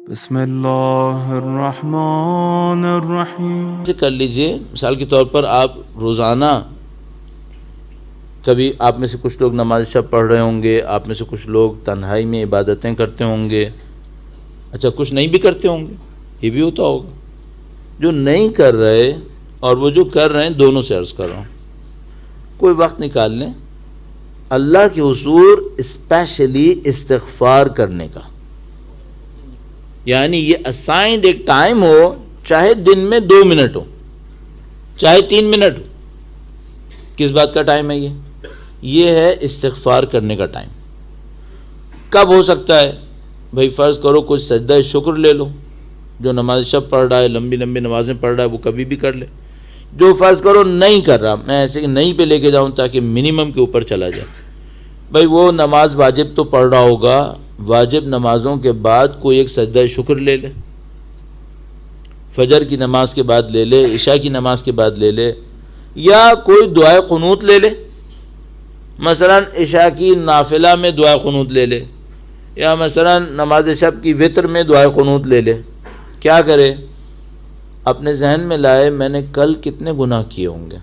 بسم اللہ الرحمن الرحیم سے کر لیجئے. مثال کے طور پر آپ روزانہ کبھی آپ میں سے کچھ لوگ نماز شب پڑھ رہے ہوں گے، آپ میں سے کچھ لوگ تنہائی میں عبادتیں کرتے ہوں گے، اچھا کچھ نہیں بھی کرتے ہوں گے، یہ بھی ہوتا ہوگا. جو نہیں کر رہے اور وہ جو کر رہے ہیں دونوں سے عرض کر رہا ہوں، کوئی وقت نکال لیں اللہ کے حضور اسپیشلی استغفار کرنے کا. یعنی یہ اسائنڈ ایک ٹائم ہو، چاہے دن میں 2 منٹ ہو، چاہے 3 منٹ ہو. کس بات کا ٹائم ہے یہ ہے استغفار کرنے کا ٹائم. کب ہو سکتا ہے؟ بھائی فرض کرو کچھ سجدہ شکر لے لو، جو نماز شب پڑھ رہا ہے، لمبی لمبی نمازیں پڑھ رہا ہے، وہ کبھی بھی کر لے. جو فرض کرو نہیں کر رہا، میں ایسے کہ نہیں پہ لے کے جاؤں تاکہ منیمم کے اوپر چلا جائے. بھائی وہ نماز واجب تو پڑھ رہا ہوگا، واجب نمازوں کے بعد کوئی ایک سجدہ شکر لے لے، فجر کی نماز کے بعد لے لے، عشاء کی نماز کے بعد لے لے، یا کوئی دعائے قنوت لے لے. مثلا عشاء کی نافلہ میں دعائے قنوت لے لے، یا مثلا نماز شب کی وتر میں دعائے قنوت لے لے. کیا کرے؟ اپنے ذہن میں لائے میں نے کل کتنے گناہ کیے ہوں گے.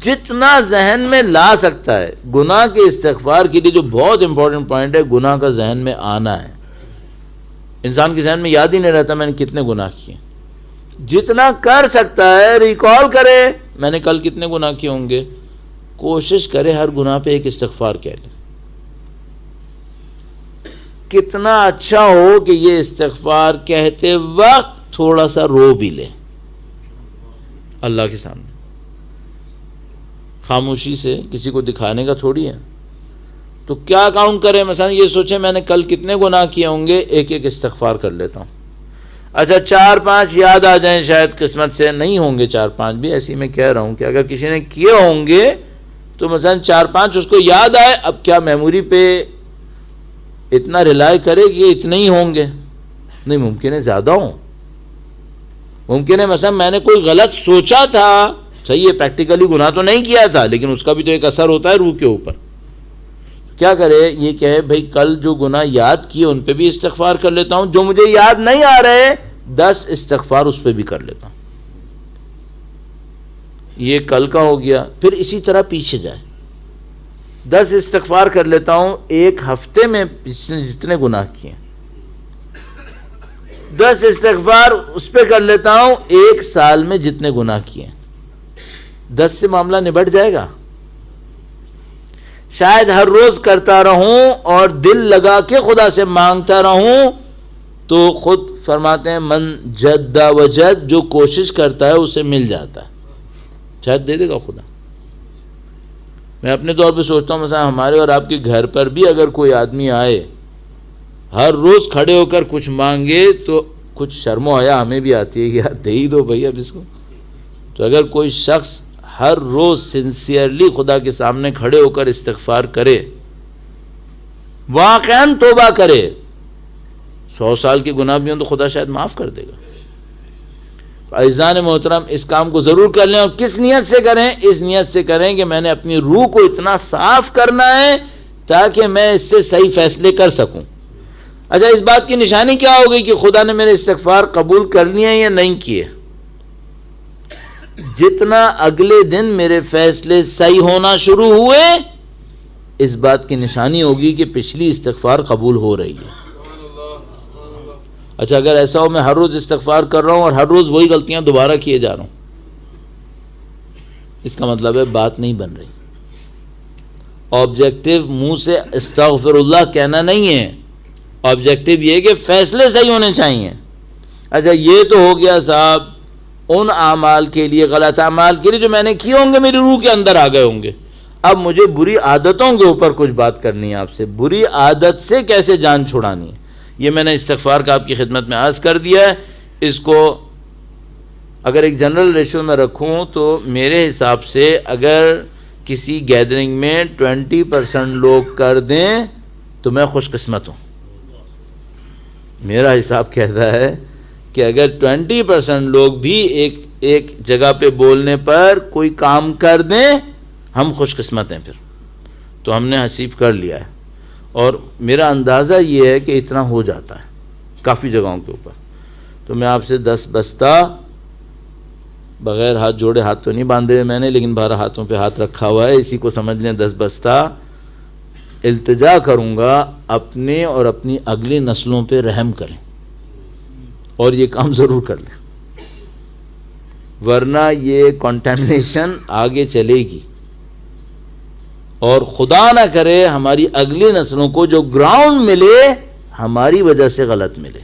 جتنا ذہن میں لا سکتا ہے گناہ کے استغفار کے لیے. جو بہت امپورٹنٹ پوائنٹ ہے، گناہ کا ذہن میں آنا ہے. انسان کے ذہن میں یاد ہی نہیں رہتا میں نے کتنے گناہ کیے. جتنا کر سکتا ہے ریکال کرے میں نے کل کتنے گناہ کیے ہوں گے. کوشش کرے ہر گناہ پہ ایک استغفار کہہ لے. کتنا اچھا ہو کہ یہ استغفار کہتے وقت تھوڑا سا رو بھی لے اللہ کے سامنے. خاموشی سے، کسی کو دکھانے کا تھوڑی ہے. تو کیا کاؤنٹ کرے؟ مثلا یہ سوچے میں نے کل کتنے گناہ کیے ہوں گے، ایک ایک استغفار کر لیتا ہوں. اچھا 4-5 یاد آ جائیں، شاید قسمت سے نہیں ہوں گے 4-5 بھی. ایسی میں کہہ رہا ہوں کہ اگر کسی نے کیے ہوں گے تو مثلا 4-5 اس کو یاد آئے. اب کیا میموری پہ اتنا ریلائی کرے کہ یہ اتنے ہی ہوں گے؟ نہیں، ممکن ہے زیادہ ہوں. ممکن ہے مثلا میں نے کوئی غلط سوچا تھا، صحیح ہے پریکٹیکلی گناہ تو نہیں کیا تھا، لیکن اس کا بھی تو ایک اثر ہوتا ہے روح کے اوپر. کیا کرے؟ یہ کہے بھائی کل جو گناہ یاد کیے ان پہ بھی استغفار کر لیتا ہوں، جو مجھے یاد نہیں آ رہے 10 استغفار اس پہ بھی کر لیتا ہوں. یہ کل کا ہو گیا. پھر اسی طرح پیچھے جائے، 10 استغفار کر لیتا ہوں ایک ہفتے میں پچھلے جتنے گناہ کیے. 10 استغفار اس پہ کر لیتا ہوں ایک سال میں جتنے گناہ کیے. 10 سے معاملہ نبٹ جائے گا. شاید ہر روز کرتا رہوں اور دل لگا کے خدا سے مانگتا رہوں تو خود فرماتے ہیں من جد وجد، جو کوشش کرتا ہے اسے مل جاتا ہے. شاید دے دے گا خدا. میں اپنے طور پہ سوچتا ہوں مثلا ہمارے اور آپ کے گھر پر بھی اگر کوئی آدمی آئے ہر روز کھڑے ہو کر کچھ مانگے تو کچھ شرم و حیا ہمیں بھی آتی ہے کہ یار دے ہی دو بھائی اب اس کو. تو اگر کوئی شخص ہر روز سنسیئرلی خدا کے سامنے کھڑے ہو کر استغفار کرے، واقعاً توبہ کرے، 100 سال کے گناہ بھی ہوں تو خدا شاید معاف کر دے گا. عزیزان محترم، اس کام کو ضرور کر لیں. اور کس نیت سے کریں؟ اس نیت سے کریں کہ میں نے اپنی روح کو اتنا صاف کرنا ہے تاکہ میں اس سے صحیح فیصلے کر سکوں. اچھا اس بات کی نشانی کیا ہوگی کہ خدا نے میرے استغفار قبول کر لیے یا نہیں کیے؟ جتنا اگلے دن میرے فیصلے صحیح ہونا شروع ہوئے، اس بات کی نشانی ہوگی کہ پچھلی استغفار قبول ہو رہی ہے. اچھا اگر ایسا ہو میں ہر روز استغفار کر رہا ہوں اور ہر روز وہی غلطیاں دوبارہ کیے جا رہا ہوں، اس کا مطلب ہے بات نہیں بن رہی. آبجیکٹو منہ سے استغفر اللہ کہنا نہیں ہے، آبجیکٹو یہ کہ فیصلے صحیح ہونے چاہیے. اچھا یہ تو ہو گیا صاحب ان اعمال کے لیے، غلط اعمال کے لیے جو میں نے کیے ہوں گے، میری روح کے اندر آ گئے ہوں گے. اب مجھے بری عادتوں کے اوپر کچھ بات کرنی ہے آپ سے. بری عادت سے کیسے جان چھڑانی ہے، یہ میں نے استغفار کا آپ کی خدمت میں عرض کر دیا ہے. اس کو اگر ایک جنرل ریشو میں رکھوں تو میرے حساب سے اگر کسی گیدرنگ میں 20% لوگ کر دیں تو میں خوش قسمت ہوں. میرا حساب کہتا ہے کہ اگر 20% لوگ بھی ایک جگہ پہ بولنے پر کوئی کام کر دیں ہم خوش قسمت ہیں. پھر تو ہم نے حسیب کر لیا ہے. اور میرا اندازہ یہ ہے کہ اتنا ہو جاتا ہے کافی جگہوں کے اوپر. تو میں آپ سے 10 بستہ بغیر ہاتھ جوڑے، ہاتھ تو نہیں باندھے ہوئے میں نے، لیکن 12 ہاتھوں پہ ہاتھ رکھا ہوا ہے، اسی کو سمجھ لیں 10 بستہ التجا کروں گا اپنے اور اپنی اگلی نسلوں پہ رحم کریں اور یہ کام ضرور کر لیں، ورنہ یہ کنٹامنیشن آگے چلے گی اور خدا نہ کرے ہماری اگلی نسلوں کو جو گراؤنڈ ملے ہماری وجہ سے غلط ملے،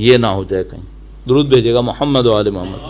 یہ نہ ہو جائے کہیں. درود بھیجے گا محمد و آل محمد.